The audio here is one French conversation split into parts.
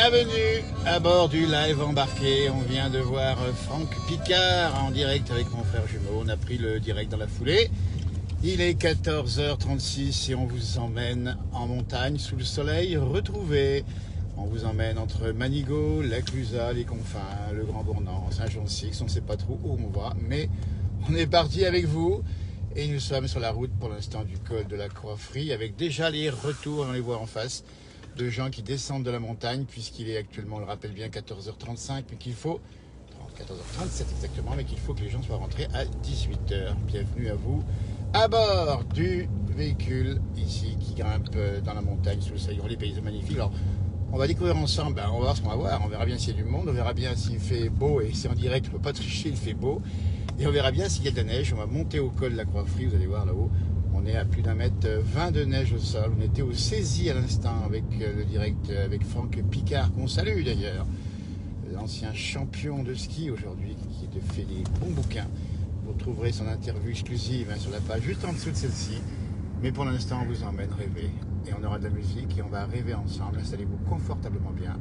Bienvenue à bord du live embarqué. On vient de voir Franck Picard en direct avec mon frère jumeau. On a pris le direct dans la foulée. Il est 14h36 et on vous emmène en montagne sous le soleil retrouvé. On vous emmène entre Manigot, la Clusaz, les Confins, le Grand Bournan, Saint-Jean-de-Six. On ne sait pas trop où on va, mais on est parti avec vous. Et nous sommes sur la route pour l'instant du col de la Croix-Frie avec déjà les retours, on les voit en face, de gens qui descendent de la montagne puisqu'il est actuellement, on le rappelle bien, 14h35, mais qu'il faut, 14h37 exactement, mais qu'il faut que les gens soient rentrés à 18h. Bienvenue à vous à bord du véhicule ici qui grimpe dans la montagne sous le soleil. Les paysages magnifiques. Alors, on va découvrir ensemble, on va voir ce qu'on va voir, on verra bien s'il y a du monde, on verra bien s'il fait beau, et c'est en direct, on ne peut pas tricher, il fait beau. Et on verra bien s'il y a de la neige. On va monter au col de la Croix-Frie, vous allez voir là-haut. On est à plus d'1,20 m de neige au sol. On était au saisie à l'instant avec le direct avec Franck Picard, qu'on salue d'ailleurs. L'ancien champion de ski aujourd'hui, qui a fait des bons bouquins. Vous trouverez son interview exclusive sur la page juste en dessous de celle-ci. Mais pour l'instant, on vous emmène rêver. Et on aura de la musique et on va rêver ensemble. Installez-vous confortablement bien.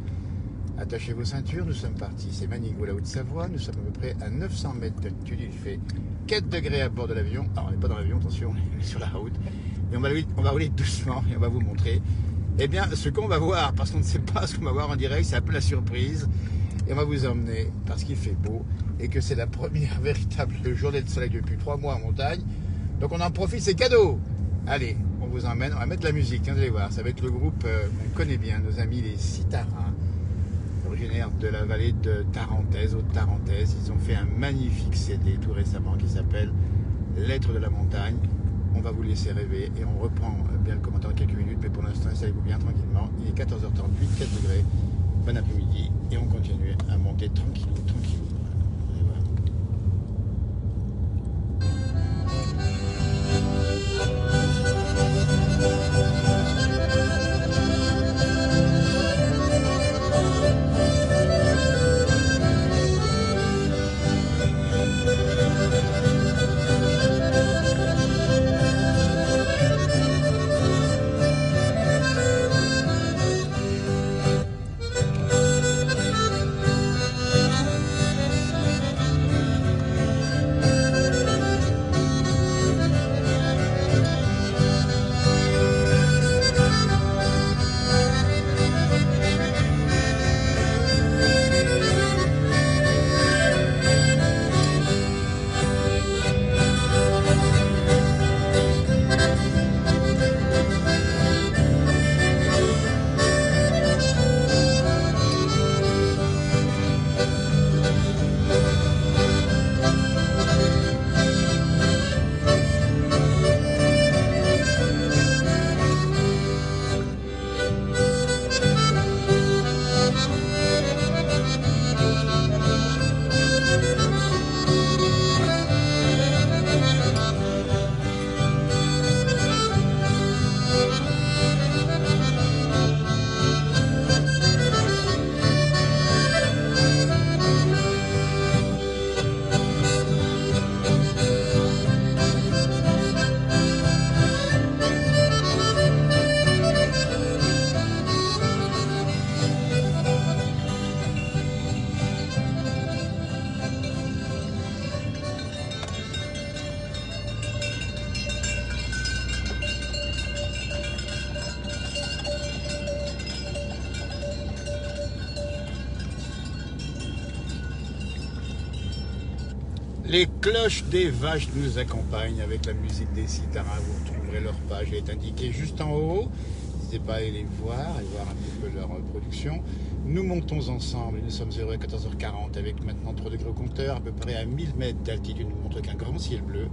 Attachez vos ceintures, nous sommes partis. C'est Manigot, la Haute-Savoie. Nous sommes à peu près à 900 mètres d'altitude. Il fait 4 degrés à bord de l'avion. Alors, on n'est pas dans l'avion, attention, on est sur la route. Et on va rouler doucement et on va vous montrer ce qu'on va voir. Parce qu'on ne sait pas ce qu'on va voir en direct. C'est un peu la surprise. Et on va vous emmener parce qu'il fait beau et que c'est la première véritable journée de soleil depuis 3 mois en montagne. Donc, on en profite, c'est cadeau. Allez, on vous emmène. On va mettre de la musique, vous allez voir. Ça va être le groupe qu'on connaît bien, nos amis les Citarins. Originaires de la vallée de Tarentaise, Haute-Tarentaise. Ils ont fait un magnifique CD tout récemment qui s'appelle Lettres de la montagne. On va vous laisser rêver et on reprend bien le commentaire dans quelques minutes, mais pour l'instant, installez-vous bien tranquillement. Il est 14h38, 4 degrés. Bon après-midi et on continue à monter tranquillou, tranquillou. Allez voir. Les cloches des vaches nous accompagnent avec la musique des Citarins. Vous retrouverez leur page, elle est indiquée juste en haut. N'hésitez pas à aller les voir et voir un petit peu leur production. Nous montons ensemble, nous sommes heureux à 14h40 avec maintenant 3 degrés au compteur, à peu près à 1000 mètres d'altitude. Nous montre qu'un grand ciel bleu.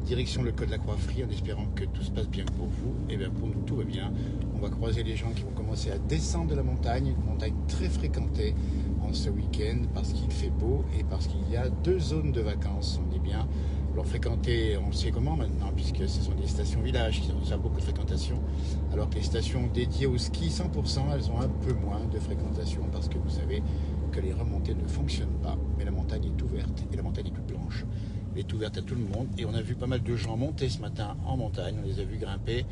Direction le col de la Croix-Frie en espérant que tout se passe bien pour vous. Et bien pour nous, tout va bien. On va croiser les gens qui vont commencer à descendre de la montagne, une montagne très fréquentée en ce week-end parce qu'il fait beau et parce qu'il y a 2 zones de vacances, on dit bien. Alors fréquenter, on sait comment maintenant, puisque ce sont des stations villages qui ont déjà beaucoup de fréquentation, alors que les stations dédiées au ski 100%, elles ont un peu moins de fréquentation parce que vous savez que les remontées ne fonctionnent pas, mais la montagne est ouverte et la montagne est toute blanche. Elle est ouverte à tout le monde et on a vu pas mal de gens monter ce matin en montagne, on les a vus grimper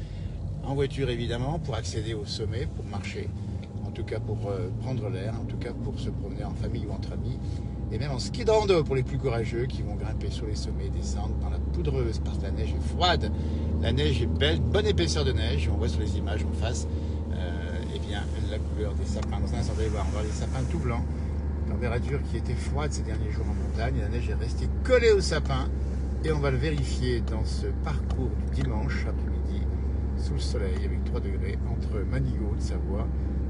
en voiture évidemment pour accéder au sommet, pour marcher. En tout cas pour prendre l'air, en tout cas pour se promener en famille ou entre amis, et même en ski de rando pour les plus courageux qui vont grimper sur les sommets et descendre dans la poudreuse parce que la neige est froide, la neige est belle, bonne épaisseur de neige, on voit sur les images en face eh bien, la couleur des sapins. Dans un instant, vous allez voir, on voit les sapins tout blancs, température qui était froide ces derniers jours en montagne, et la neige est restée collée aux sapins, et on va le vérifier dans ce parcours du dimanche après-midi, sous le soleil, avec 3 degrés, entre Manigot de Savoie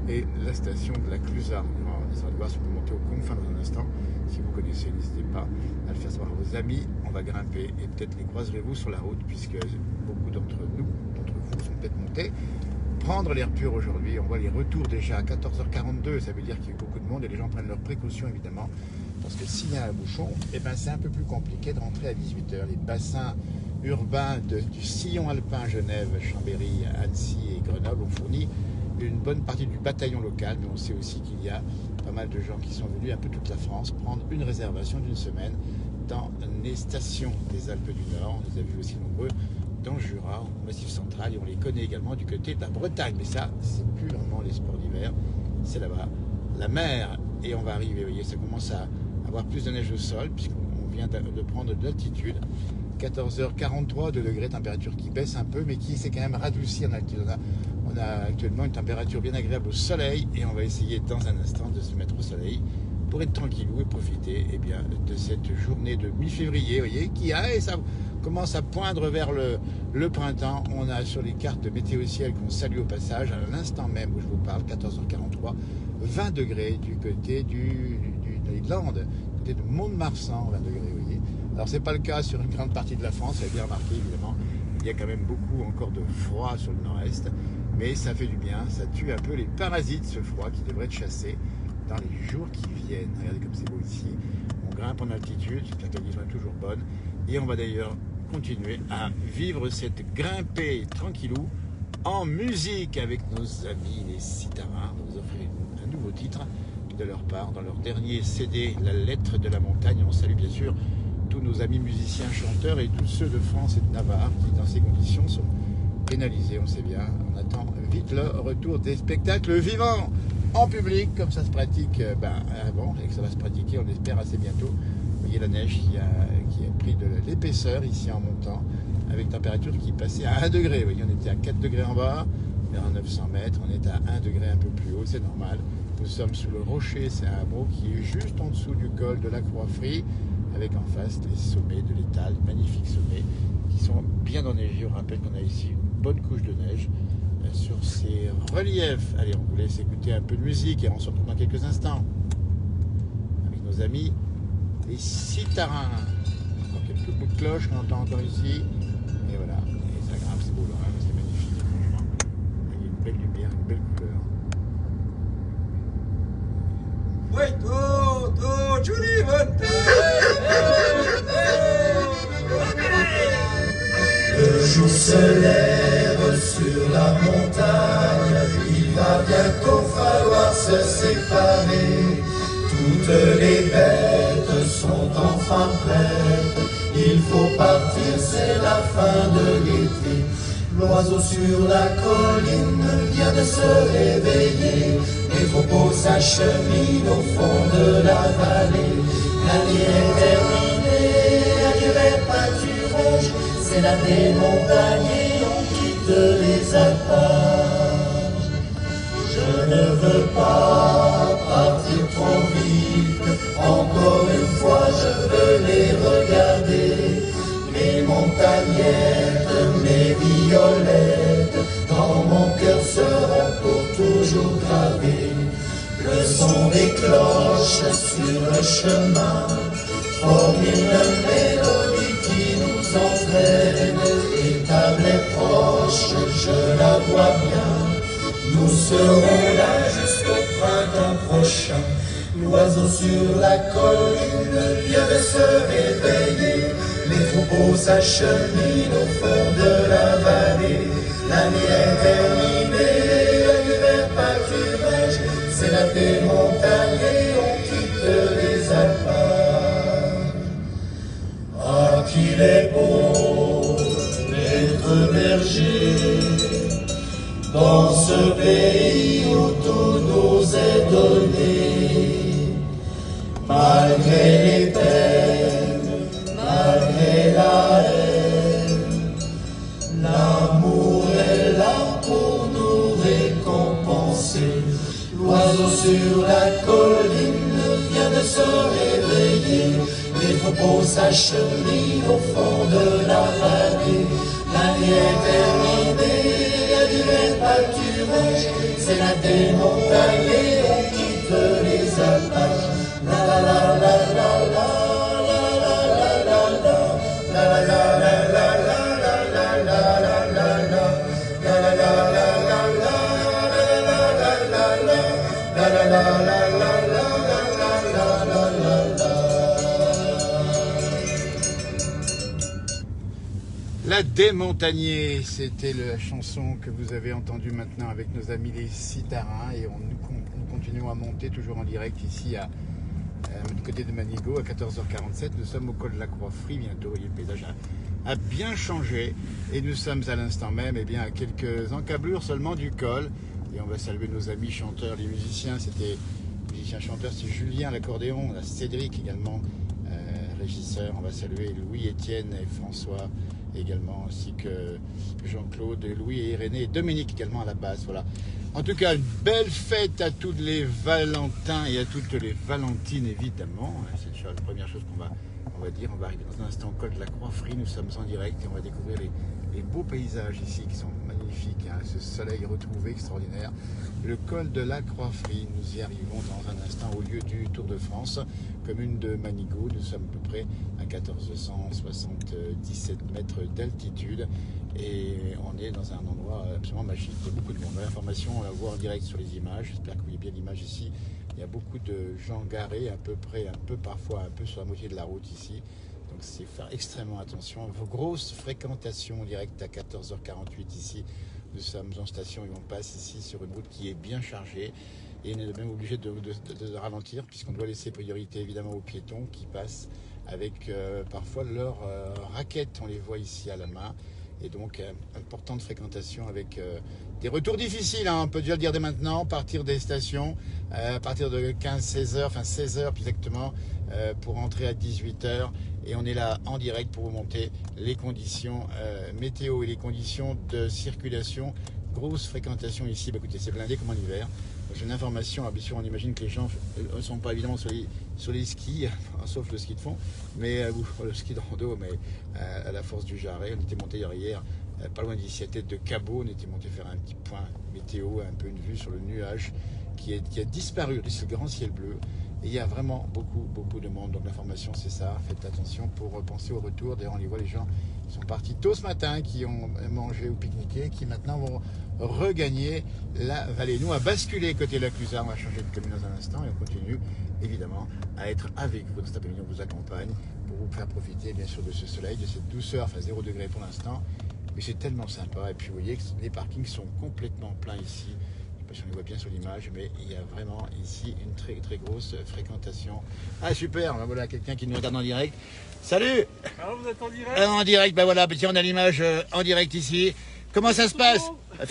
et la station de la Clusaz. On va voir si on peut monter au confins dans un instant. Si vous connaissez, n'hésitez pas à le faire savoir à vos amis. On va grimper et peut-être les croiserez-vous sur la route, puisque beaucoup d'entre vous sont peut-être montés. Prendre l'air pur aujourd'hui, on voit les retours déjà à 14h42, ça veut dire qu'il y a beaucoup de monde et les gens prennent leurs précautions évidemment, parce que s'il y a un bouchon, eh ben c'est un peu plus compliqué de rentrer à 18h. Les bassins urbains du sillon alpin Genève, Chambéry, Annecy et Grenoble ont fourni une bonne partie du bataillon local, mais on sait aussi qu'il y a pas mal de gens qui sont venus un peu toute la France prendre une réservation d'une semaine dans les stations des Alpes du Nord. On les a vus aussi nombreux dans le Jura, au Massif central, et on les connaît également du côté de la Bretagne. Mais ça, c'est plus vraiment les sports d'hiver, c'est là-bas, la mer. Et on va arriver, vous voyez, ça commence à avoir plus de neige au sol, puisqu'on vient de prendre de l'altitude. 14h43 de degrés, température qui baisse un peu, mais qui s'est quand même radoucie en altitude. On a actuellement une température bien agréable au soleil, et on va essayer dans un instant de se mettre au soleil pour être tranquillou et profiter de cette journée de mi-février, vous voyez, qui a, et ça commence à poindre vers le printemps. On a sur les cartes de météo ciel qu'on salue au passage, à l'instant même où je vous parle, 14h43, 20 degrés du côté des Landes, du côté de Mont-de-Marsan, 20 degrés, vous voyez. Alors c'est pas le cas sur une grande partie de la France, vous avez bien remarqué évidemment, il y a quand même beaucoup encore de froid sur le nord-est, mais ça fait du bien, ça tue un peu les parasites, ce froid qui devrait être chassé dans les jours qui viennent. Regardez comme c'est beau ici, on grimpe en altitude, la qualité est toujours bonne, et on va d'ailleurs continuer à vivre cette grimpée tranquillou en musique avec nos amis les Citarins. On vous offrir un nouveau titre de leur part dans leur dernier CD, La Lettre de la Montagne. On salue bien sûr tous nos amis musiciens, chanteurs et tous ceux de France et de Navarre qui dans ces conditions sont pénalisés, on sait bien. On attend vite le retour des spectacles vivants en public, comme ça se pratique avant, et que ça va se pratiquer, on espère, assez bientôt. Vous voyez la neige qui a pris de l'épaisseur ici en montant, avec température qui passait à 1 degré. Vous voyez, on était à 4 degrés en bas, vers 900 mètres, on est à 1 degré un peu plus haut, c'est normal. Nous sommes sous le rocher, c'est un hameau qui est juste en dessous du col de la Croix-Frie, avec en face les sommets de l'Étal, magnifiques sommets, qui sont bien enneigés. On rappelle qu'on a ici une bonne couche de neige sur ces reliefs. Allez, on vous laisse écouter un peu de musique et on se retrouve dans quelques instants avec nos amis les Citarins. Encore quelques bouts de cloche qu'on entend encore ici. Et voilà, et ça grimpe, c'est beau là, c'est magnifique, franchement. Il y a une belle lumière, une belle couleur. Le jour se lève sur la montagne, il va bientôt falloir se séparer. Toutes les bêtes sont enfin prêtes, il faut partir, c'est la fin de l'été. L'oiseau sur la colline vient de se réveiller, les troupeaux s'acheminent au fond de la vallée. La nuit est terminée, la durée pâturage, c'est la des montagniers, on quitte les alpages. Je ne veux pas partir trop vite, encore une fois je veux les regarder. Mes montagnaises, mes violettes, dans mon cœur seront pour toujours gravées. Le son des cloches sur le chemin forme une mélodie qui nous entraîne. Et table est proche, je la vois bien, nous serons là jusqu'au printemps prochain. L'oiseau sur la colline vient de se réveiller, les troupeaux s'acheminent au fond de la vallée. La nuit est terminée, l'hiver pâturage, c'est la des montagniers, on quitte les alpages. Ah, qu'il est beau d'être berger dans ce pays où tous nos se réveiller. Les troupeaux s'acheminent au fond de la vallée. L'année est terminée, l'adieu est pâturage. C'est la démontagnée, on quitte les alpages. La la la la la la, la la la la la, la la la la la la la la la la la, la la la la la la, la la la la la. La Démontagnée, c'était la chanson que vous avez entendue maintenant avec nos amis les Citarins et nous continuons à monter toujours en direct ici du côté de Manigo à 14h47. Nous sommes au col de la Croix-Frie bientôt, et le paysage a bien changé et nous sommes à l'instant même à quelques encablures seulement du col et on va saluer nos amis chanteurs, les musiciens, c'était musicien-chanteur, c'est Julien à l'accordéon, Cédric également, régisseur, on va saluer Louis, Étienne et François également, ainsi que Jean-Claude, Louis et Irénée et Dominique également à la basse. Voilà. En tout cas, une belle fête à tous les Valentins et à toutes les Valentines évidemment. C'est la première chose qu'on va dire. On va arriver dans un instant au col de la Croix-Frie. Nous sommes en direct et on va découvrir les beaux paysages ici qui sont magnifiques. Ce soleil retrouvé extraordinaire. Le col de la Croix-Frie. Nous y arrivons dans un instant au lieu du Tour de France, commune de Manigo. Nous sommes à peu près à 1477 mètres d'altitude et on est dans un endroit absolument magique. Il y a beaucoup de monde. L'information, on la voit en direct sur les images. J'espère que vous voyez bien l'image ici. Il y a beaucoup de gens garés, parfois un peu sur la moitié de la route ici. Donc c'est faire extrêmement attention. Vos grosses fréquentations en direct à 14h48 ici. Nous sommes en station et on passe ici sur une route qui est bien chargée. Et on est même obligé de ralentir puisqu'on doit laisser priorité évidemment aux piétons qui passent avec parfois leurs raquettes. On les voit ici à la main. Et donc, importante fréquentation avec des retours difficiles, hein, on peut déjà le dire dès maintenant, partir des stations, à partir de 15-16 heures, enfin 16 heures plus exactement, pour rentrer à 18 heures. Et on est là en direct pour vous montrer les conditions météo et les conditions de circulation. Grosse fréquentation ici, écoutez, c'est blindé comme en hiver. J'ai une information, bien sûr on imagine que les gens ne sont pas évidemment sur les skis, sauf le ski de fond, mais le ski de rando, mais à la force du Jarret, on était monté hier, pas loin d'ici, à tête de Cabot, on était monté faire un petit point météo, un peu une vue sur le nuage qui a disparu, c'est le grand ciel bleu. Et il y a vraiment beaucoup de monde, donc l'information c'est ça, faites attention pour penser au retour. D'ailleurs on les voit, les gens qui sont partis tôt ce matin, qui ont mangé ou pique-niqué, qui maintenant vont regagner la vallée. Nous on va basculer côté lac Luzard, on va changer de commune dans un instant et on continue évidemment à être avec vous dans cet après-midi, on vous accompagne pour vous faire profiter bien sûr de ce soleil, de cette douceur, enfin 0 degré pour l'instant, mais c'est tellement sympa. Et puis vous voyez que les parkings sont complètement pleins ici. Je ne sais pas si on les voit bien sur l'image, mais il y a vraiment ici une très grosse fréquentation. Ah super, ben voilà quelqu'un qui nous regarde en direct. Salut. Alors vous êtes en direct En direct, ben voilà, tiens, on a l'image en direct ici. Comment ça se passe? Va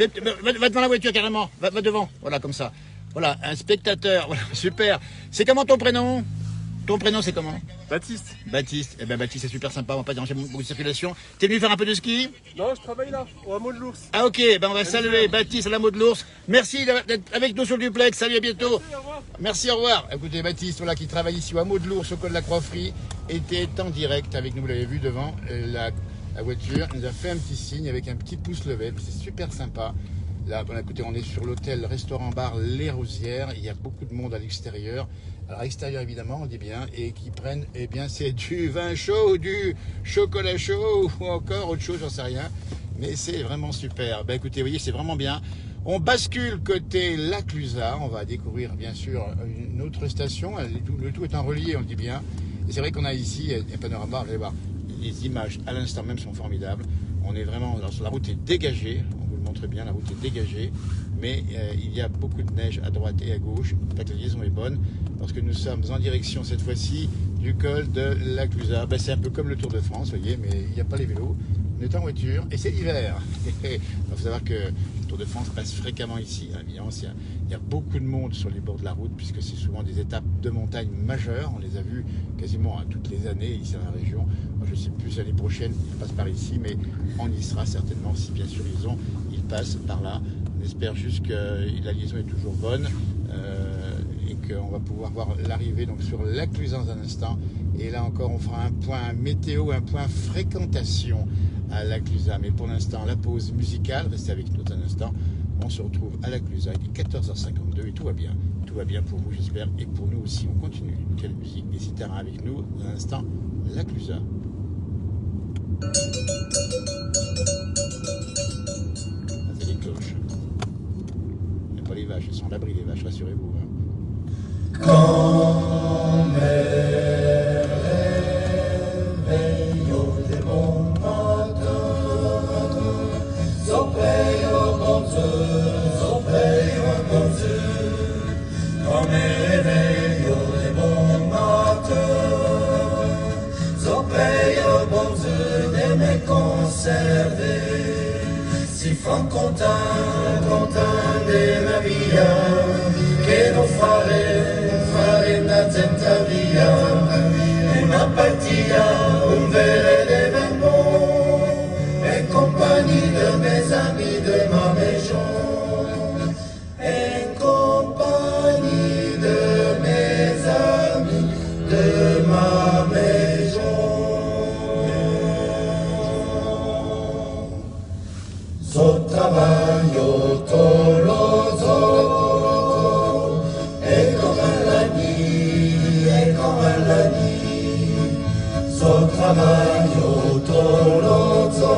devant la voiture carrément, va devant, voilà comme ça. Voilà, un spectateur, voilà, super. C'est comment ton prénom? Ton prénom c'est comment? Baptiste. Baptiste. Eh ben Baptiste c'est super sympa, on va pas déranger beaucoup de circulation. T'es venu faire un peu de ski? Non, je travaille là, au hameau de l'Ours. Ah ok, ben on va saluer Baptiste à l'hameau de l'Ours. Merci d'être avec nous sur le duplex, salut, à bientôt. Merci, au revoir. Merci, au revoir. Écoutez, Baptiste, voilà, qui travaille ici au hameau de l'Ours, au col de la Croix-Frie, était en direct avec nous, vous l'avez vu devant la voiture. Il nous a fait un petit signe avec un petit pouce levé, c'est super sympa. Là, bon, écoutez, on est sur l'hôtel, restaurant, bar Les Rosières. Il y a beaucoup de monde à l'extérieur. Alors, à l'extérieur, évidemment, on dit bien, et qui prennent, eh bien, c'est du vin chaud, du chocolat chaud, ou encore autre chose, j'en sais rien. Mais c'est vraiment super. Ben, écoutez, vous voyez, c'est vraiment bien. On bascule côté lac Luzard. On va découvrir, bien sûr, une autre station. Le tout est en relié, on le dit bien. Et c'est vrai qu'on a ici un panorama. Vous allez voir, les images à l'instant même sont formidables. On est vraiment, alors, sur la route est dégagée. Montre bien, la route est dégagée, mais il y a beaucoup de neige à droite et à gauche. La liaison est bonne parce que nous sommes en direction cette fois-ci du col de lac Luzard. Ben, c'est un peu comme le Tour de France, vous voyez, mais il n'y a pas les vélos. On est en voiture et c'est l'hiver. Il faut savoir que le Tour de France passe fréquemment ici. Évidemment, il y a beaucoup de monde sur les bords de la route puisque c'est souvent des étapes de montagne majeures. On les a vues quasiment toutes les années ici dans la région. Moi, je ne sais plus l'année prochaine, ils passent par ici, mais on y sera certainement si bien sûr ils passent par là. On espère juste que la liaison est toujours bonne et Donc on va pouvoir voir l'arrivée donc sur la Clusaz dans un instant. Et là encore, on fera un point météo, un point fréquentation à la Clusaz. Mais pour l'instant, la pause musicale, restez avec nous un instant. On se retrouve à la Clusaz, il est 14h52 et tout va bien. Tout va bien pour vous, j'espère, et pour nous aussi. On continue d'écouter la musique des Citara avec nous. Dans un instant, la Clusaz. Ah, c'est les cloches. Il n'y a pas les vaches, elles sont à l'abri, les vaches, rassurez-vous. Hein. Quand mes réveillos des bons matins, s'opère au bon Dieu, s'opère au bon Dieu. Quand mes réveillos des bons matins, s'opère au bon Dieu de me conserver. Si fan content de ma vie, che non fare una gente via, una partita, un vero événement, en compagnie de mes amis de ma maison, en compagnie de mes amis de ma maison. So trabalho toloso, trabalho toloso,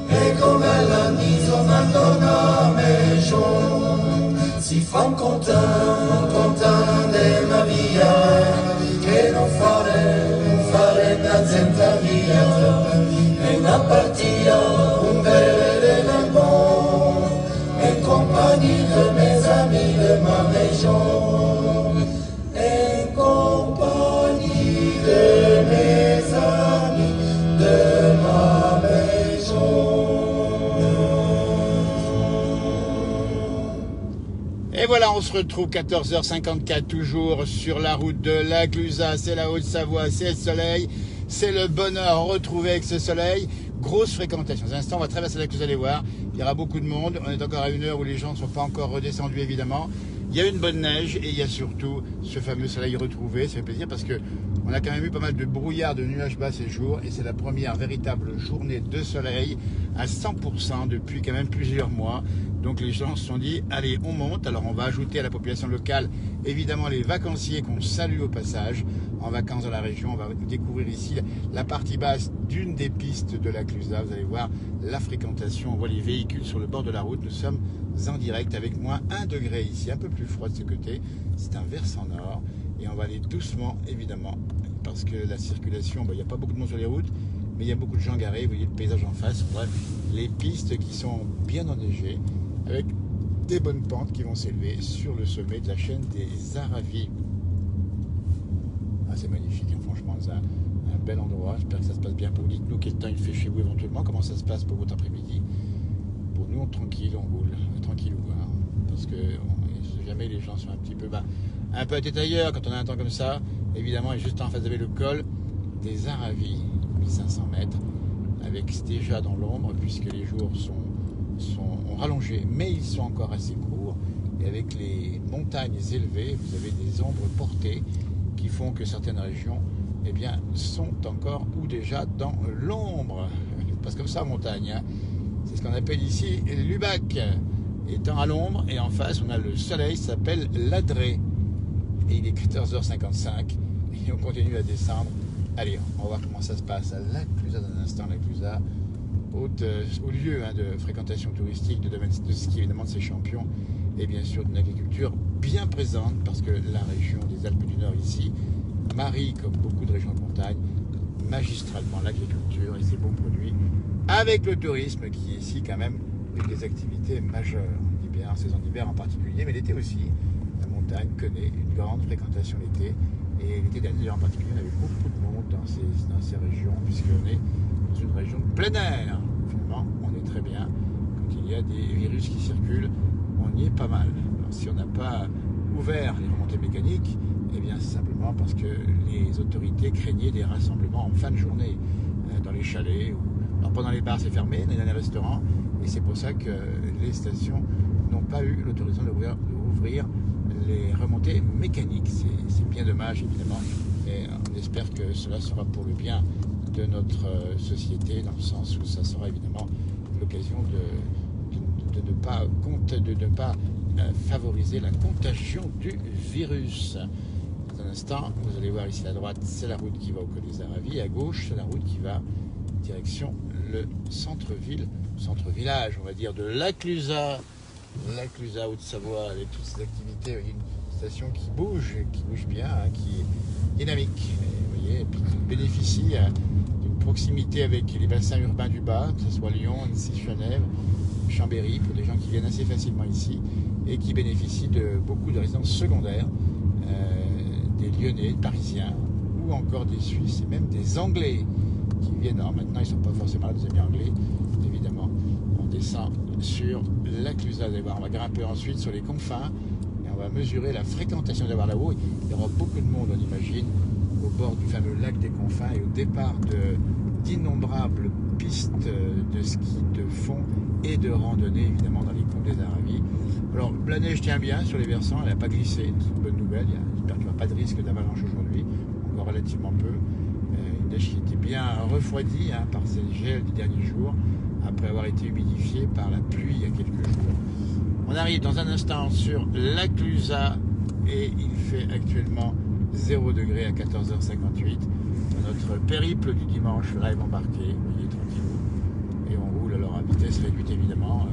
e come la mise madonna maison, si fan content de ma via, che non fare una gente via, e una partita, un vero événement, en compagnie de mes amis de ma maison. Et voilà, on se retrouve 14h54 toujours sur la route de la Clusaz, c'est la Haute-Savoie, c'est le soleil, c'est le bonheur retrouvé avec ce soleil. Grosse fréquentation. Dans un instant, on va traverser la Clusaz, allez voir, il y aura beaucoup de monde, on est encore à une heure où les gens ne sont pas encore redescendus évidemment. Il y a une bonne neige et il y a surtout ce fameux soleil retrouvé, ça fait plaisir parce que on a quand même eu pas mal de brouillard, de nuages bas ces jours et c'est la première véritable journée de soleil à 100% depuis quand même plusieurs mois. Donc les gens se sont dit, allez, on monte. Alors on va ajouter à la population locale, évidemment, les vacanciers qu'on salue au passage. En vacances dans la région, on va découvrir ici la partie basse d'une des pistes de la Clusaz. Vous allez voir la fréquentation, on voit les véhicules sur le bord de la route. Nous sommes en direct avec moins 1 degré ici, un peu plus froid de ce côté. C'est un versant nord et on va aller doucement, évidemment, parce que la circulation, il n'y a pas beaucoup de monde sur les routes, mais il y a beaucoup de gens garés. Vous voyez le paysage en face, bref, les pistes qui sont bien enneigées, avec des bonnes pentes qui vont s'élever sur le sommet de la chaîne des Aravis. Ah, c'est magnifique, hein, franchement, c'est un bel endroit. J'espère que ça se passe bien pour vous. Dites-nous quel temps il fait chez vous éventuellement, comment ça se passe pour votre après-midi. Pour nous, on est tranquille, on roule, tranquillou, hein, parce que jamais les gens sont un petit peu un peu à tête ailleurs quand on a un temps comme ça. Évidemment, et juste en face, vous avez le col des Aravis, 1500 mètres, avec déjà dans l'ombre, puisque les jours ont rallongé, mais ils sont encore assez courts. Et avec les montagnes élevées, vous avez des ombres portées qui font que certaines régions sont encore ou déjà dans l'ombre. Ça passe comme ça en montagne. Hein. C'est ce qu'on appelle ici l'Ubac. Étant à l'ombre, et en face, on a le soleil, ça s'appelle l'Adré. Et il est 14h55, et on continue à descendre. Allez, on va voir comment ça se passe à la Clusaz dans un instant, la Clusaz, au lieu de fréquentation touristique, de domaine de ski, évidemment de ses champions, et bien sûr d'une agriculture bien présente, parce que la région des Alpes du Nord ici marie, comme beaucoup de régions de montagne, magistralement l'agriculture et ses bons produits, avec le tourisme qui est ici quand même une des activités majeures, l'hiver, saison d'hiver en particulier, mais l'été aussi. La montagne connaît une grande fréquentation l'été, et l'été dernier en particulier, on avait beaucoup de monde dans ces régions, puisqu'on est dans une région de plein air. Finalement, on est très bien. Quand il y a des virus qui circulent, on y est pas mal. Alors, si on n'a pas ouvert les remontées mécaniques, eh bien c'est simplement parce que les autorités craignaient des rassemblements en fin de journée dans les chalets. Alors pendant les bars c'est fermé, dans les restaurants, et c'est pour ça que les stations n'ont pas eu l'autorisation d'ouvrir les remontées mécaniques. C'est bien dommage évidemment, mais on espère que cela sera pour le bien de notre société, dans le sens où ça sera évidemment l'occasion de ne pas favoriser la contagion du virus. Dans un instant, vous allez voir ici à droite, c'est la route qui va au col des Aravis, à gauche, c'est la route qui va direction le centre-ville, centre-village, on va dire, de Laclusaz, Haute-Savoie, avec toutes ces activités. Il y a une station qui bouge bien, hein, qui est dynamique, et, vous voyez, et puis qui bénéficie d'une proximité avec les bassins urbains du bas, que ce soit Lyon, Annecy, Genève, Chambéry, pour des gens qui viennent assez facilement ici, et qui bénéficient de beaucoup de résidences secondaires, des Lyonnais, Parisiens, ou encore des Suisses, et même des Anglais qui viennent. Alors maintenant, ils ne sont pas forcément là, des amis anglais, évidemment. On descend sur Laclusaz, vous allez voir, on va grimper ensuite sur les confins, et on va mesurer la fréquentation d'avoir là-haut. Il y aura beaucoup de monde, on imagine, au bord du fameux lac des confins, et au départ d'innombrables pistes de ski de fond et de randonnée, évidemment, dans les combes des Aravis. Alors, la neige tient bien sur les versants, elle n'a pas glissé, c'est une bonne nouvelle. J'espère qu'il n'y aura pas de risque d'avalanche aujourd'hui, encore relativement peu. Une neige qui était bien refroidie, hein, par ces gels des derniers jours, après avoir été humidifiée par la pluie il y a quelques jours. On arrive dans un instant sur Laclusaz et il fait actuellement 0 degré à 14h58. Notre périple du dimanche, live embarqué, vous voyez, tranquille. Et on roule alors à vitesse réduite évidemment.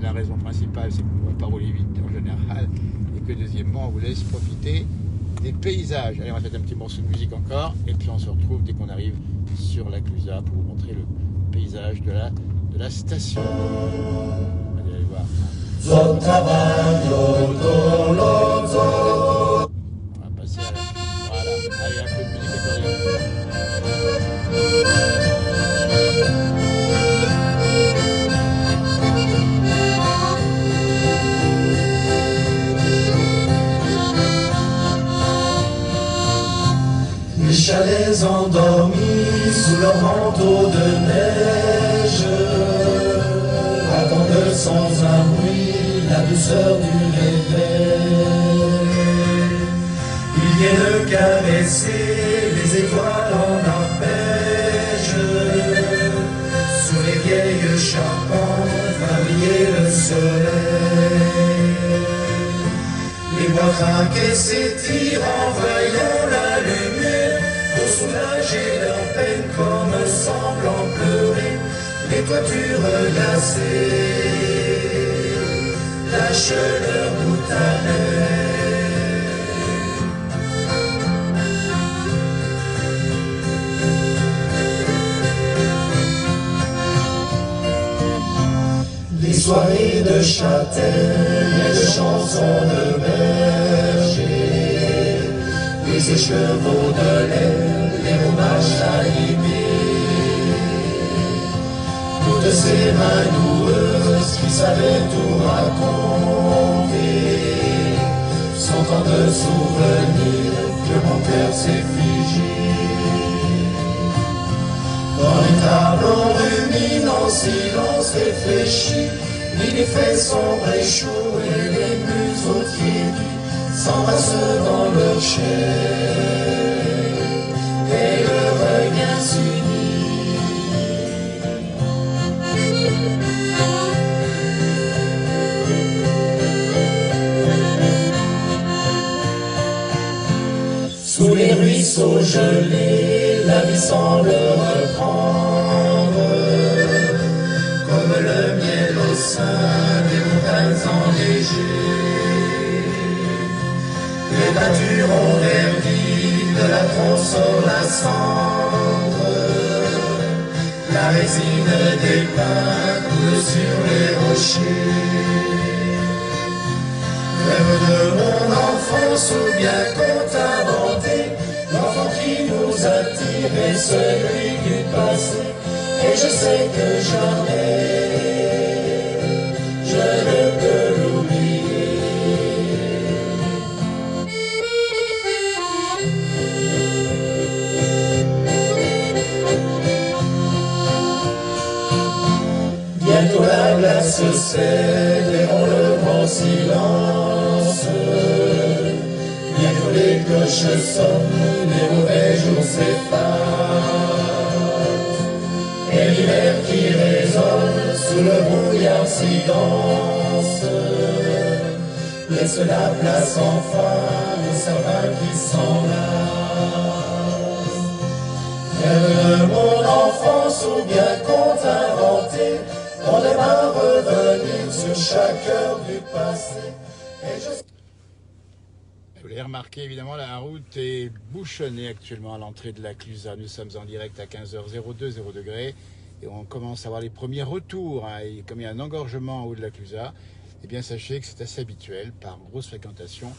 La raison principale, c'est qu'on ne va pas rouler vite en général, et que deuxièmement, on vous laisse profiter des paysages. Allez, on va faire un petit morceau de musique encore, et puis on se retrouve dès qu'on arrive sur Laclusaz pour vous montrer le paysage de la station. Allez, allez voir. On va passer à la... Voilà, allez, un peu de musique accordée. Les chalets endormis sous leur manteau de neige attendent sans un bruit la douceur du réveil. Ils viennent caresser les étoiles en arpège, sous les vieilles charpentes va briller le soleil. Les bois craquent et s'étirent en voyant la lumière, pour soulager leur peine comme semblant pleurer. Les toitures glacées lâchent leur goutte amère. Les soirées de châtaignes et de chansons de berger, les écheveaux de laine, les romages animés, toutes ces mains doueuses qui savaient tout raconter, sont tant de souvenirs que mon cœur s'est figé. Dans les tables on rumine en silence réfléchi, les faits sombres et chauds et les museaux s'embrassent dans leur chair, et le regard s'unit. Sous les ruisseaux gelés, la vie semble reprendre, comme le miel au sein des montagnes enneigées. Les pâtures ont verdi, de la tronçon la cendre, la résine des pins coule sur les rochers. Rêve de mon enfance ou bien conte inventé, l'enfant qui nous attire est celui du passé, et je sais que jamais je ne peux l'oublier. Bientôt la glace cède et on le grand silence, cloches sonnent, les mauvais jours s'effacent, et l'hiver qui résonne sous le brouillard si dense laisse la place enfin au sapin qui s'enlace. Rêve de mon enfance ou bien conte inventé, on aime à revenir sur chaque heure du passé. Et je... Vous l'avez remarqué, évidemment, la route est bouchonnée actuellement à l'entrée de la Clusaz. Nous sommes en direct à 15h02, 0 degrés, et on commence à avoir les premiers retours. Et comme il y a un engorgement en haut de la Clusaz, eh bien sachez que c'est assez habituel, par grosse fréquentation,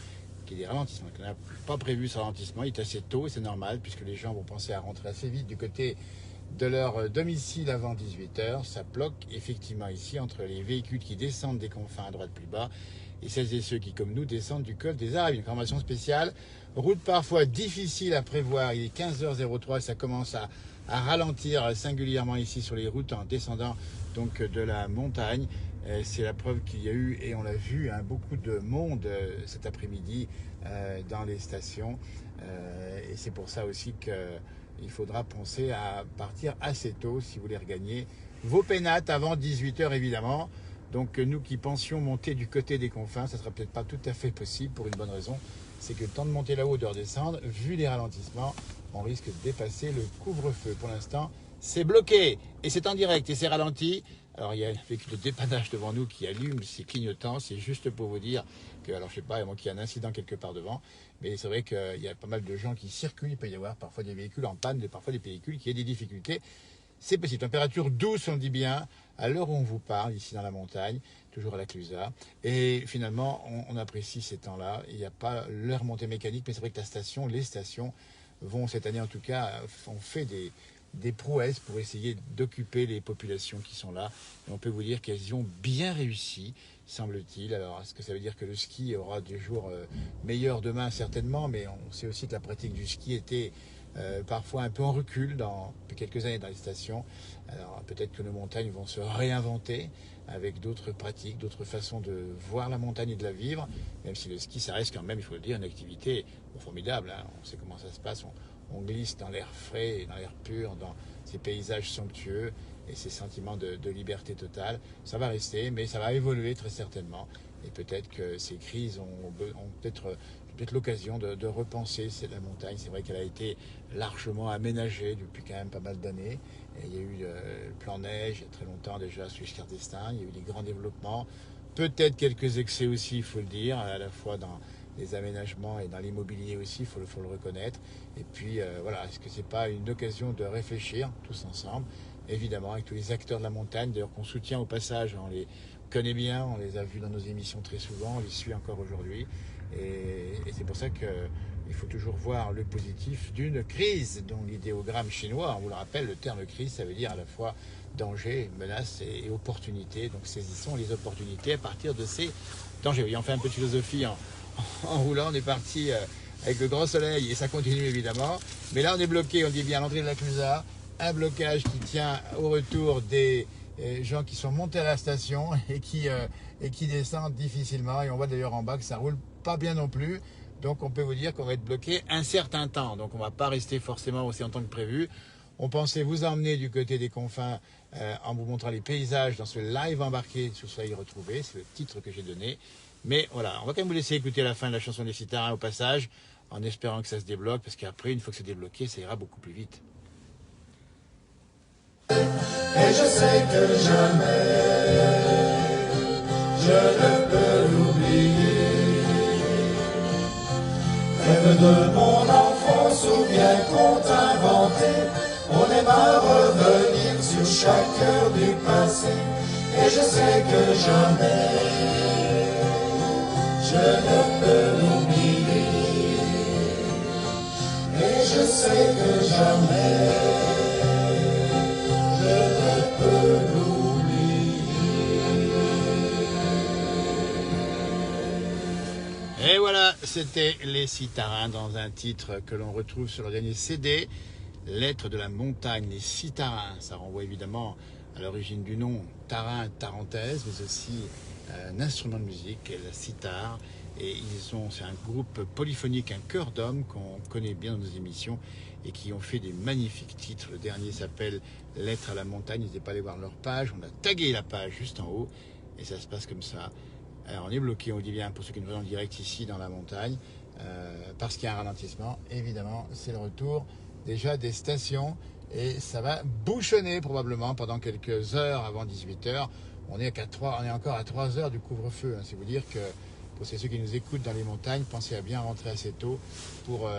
qu'il y ait des ralentissements. On n'a pas prévu ce ralentissement, il est assez tôt, et c'est normal, puisque les gens vont penser à rentrer assez vite du côté de leur domicile avant 18h. Ça bloque effectivement ici entre les véhicules qui descendent des confins à droite plus bas et celles et ceux qui, comme nous, descendent du col des Arabes. Une information spéciale, route parfois difficile à prévoir, il est 15h03, ça commence à ralentir singulièrement ici sur les routes en descendant donc de la montagne. C'est la preuve qu'il y a eu, et on l'a vu, beaucoup de monde cet après-midi dans les stations. Et c'est pour ça aussi qu'il faudra penser à partir assez tôt si vous voulez regagner vos pénates avant 18h évidemment. Donc nous qui pensions monter du côté des confins, ça ne sera peut-être pas tout à fait possible pour une bonne raison. C'est que le temps de monter là-haut, de redescendre, vu les ralentissements, on risque de dépasser le couvre-feu. Pour l'instant, c'est bloqué et c'est en direct et c'est ralenti. Alors il y a un véhicule de dépannage devant nous qui allume ses clignotants. C'est juste pour vous dire que, alors je sais pas, qu'il y a un incident quelque part devant. Mais c'est vrai qu'il y a pas mal de gens qui circulent. Il peut y avoir parfois des véhicules en panne, parfois des véhicules qui aient des difficultés. C'est possible. Température douce, on dit bien, à l'heure où on vous parle, ici dans la montagne, toujours à la Clusaz. Et finalement, on apprécie ces temps-là. Il n'y a pas leur montée mécanique, mais c'est vrai que les stations vont, cette année en tout cas, ont fait des prouesses pour essayer d'occuper les populations qui sont là. Et on peut vous dire qu'elles y ont bien réussi, semble-t-il. Alors, est-ce que ça veut dire que le ski aura des jours meilleurs demain? Certainement, mais on sait aussi que la pratique du ski était parfois un peu en recul depuis quelques années dans les stations. Alors peut-être que nos montagnes vont se réinventer avec d'autres pratiques, d'autres façons de voir la montagne et de la vivre, même si le ski, ça reste quand même, il faut le dire, une activité formidable. On sait comment ça se passe, on glisse dans l'air frais et dans l'air pur, dans ces paysages somptueux et ces sentiments de liberté totale. Ça va rester, mais ça va évoluer très certainement. Et peut-être que ces crises ont peut-être l'occasion de repenser la montagne. C'est vrai qu'elle a été largement aménagée depuis quand même pas mal d'années. Il y a eu le plan neige il y a très longtemps déjà sur Schiller d'Estaing. Il y a eu des grands développements. Peut-être quelques excès aussi, il faut le dire, à la fois dans les aménagements et dans l'immobilier aussi, il faut le reconnaître. Et puis voilà, est-ce que c'est pas une occasion de réfléchir tous ensemble, évidemment avec tous les acteurs de la montagne, d'ailleurs qu'on soutient au passage, on les connaît bien, on les a vus dans nos émissions très souvent, on les suit encore aujourd'hui. Et c'est pour ça qu'il faut toujours voir le positif d'une crise, dont l'idéogramme chinois, on vous le rappelle, le terme crise, ça veut dire à la fois danger, menace et opportunité. Donc saisissons les opportunités à partir de ces dangers. Oui, on fait un peu de philosophie en roulant, on est parti avec le grand soleil et ça continue évidemment. Mais là on est bloqué, on dit bien à l'entrée de la Clusaz, un blocage qui tient au retour des gens qui sont montés à la station et qui descendent difficilement. Et on voit d'ailleurs en bas que ça roule pas bien non plus. Donc on peut vous dire qu'on va être bloqué un certain temps. Donc on ne va pas rester forcément aussi longtemps que prévu. On pensait vous emmener du côté des confins en vous montrant les paysages dans ce live embarqué sur Soleil retrouvé. C'est le titre que j'ai donné. Mais voilà, on va quand même vous laisser écouter la fin de la chanson des Citarins au passage, en espérant que ça se débloque, parce qu'après, une fois que c'est débloqué, ça ira beaucoup plus vite. Et je sais que jamais je ne peux l'oublier. Rêve de mon enfance ou bien conte inventé, on aime à revenir sur chaque heure du passé. Et je sais que jamais je ne peux l'oublier. Et je sais que jamais et voilà, c'était les Citarins dans un titre que l'on retrouve sur le dernier CD, Lettres de la montagne, les Citarins. Ça renvoie évidemment à l'origine du nom, tarin, tarentaise, mais aussi un instrument de musique, la cithare. Et c'est un groupe polyphonique, un chœur d'hommes qu'on connaît bien dans nos émissions et qui ont fait des magnifiques titres. Le dernier s'appelle Lettre à la montagne. N'hésitez pas à aller voir leur page. On a tagué la page juste en haut et ça se passe comme ça. Alors on est bloqué, on dit bien, pour ceux qui nous voient en direct ici dans la montagne, parce qu'il y a un ralentissement. Évidemment, c'est le retour déjà des stations et ça va bouchonner probablement pendant quelques heures avant 18h. On est encore à 3 heures du couvre-feu. C'est vous dire que pour ceux qui nous écoutent dans les montagnes, pensez à bien rentrer assez tôt pour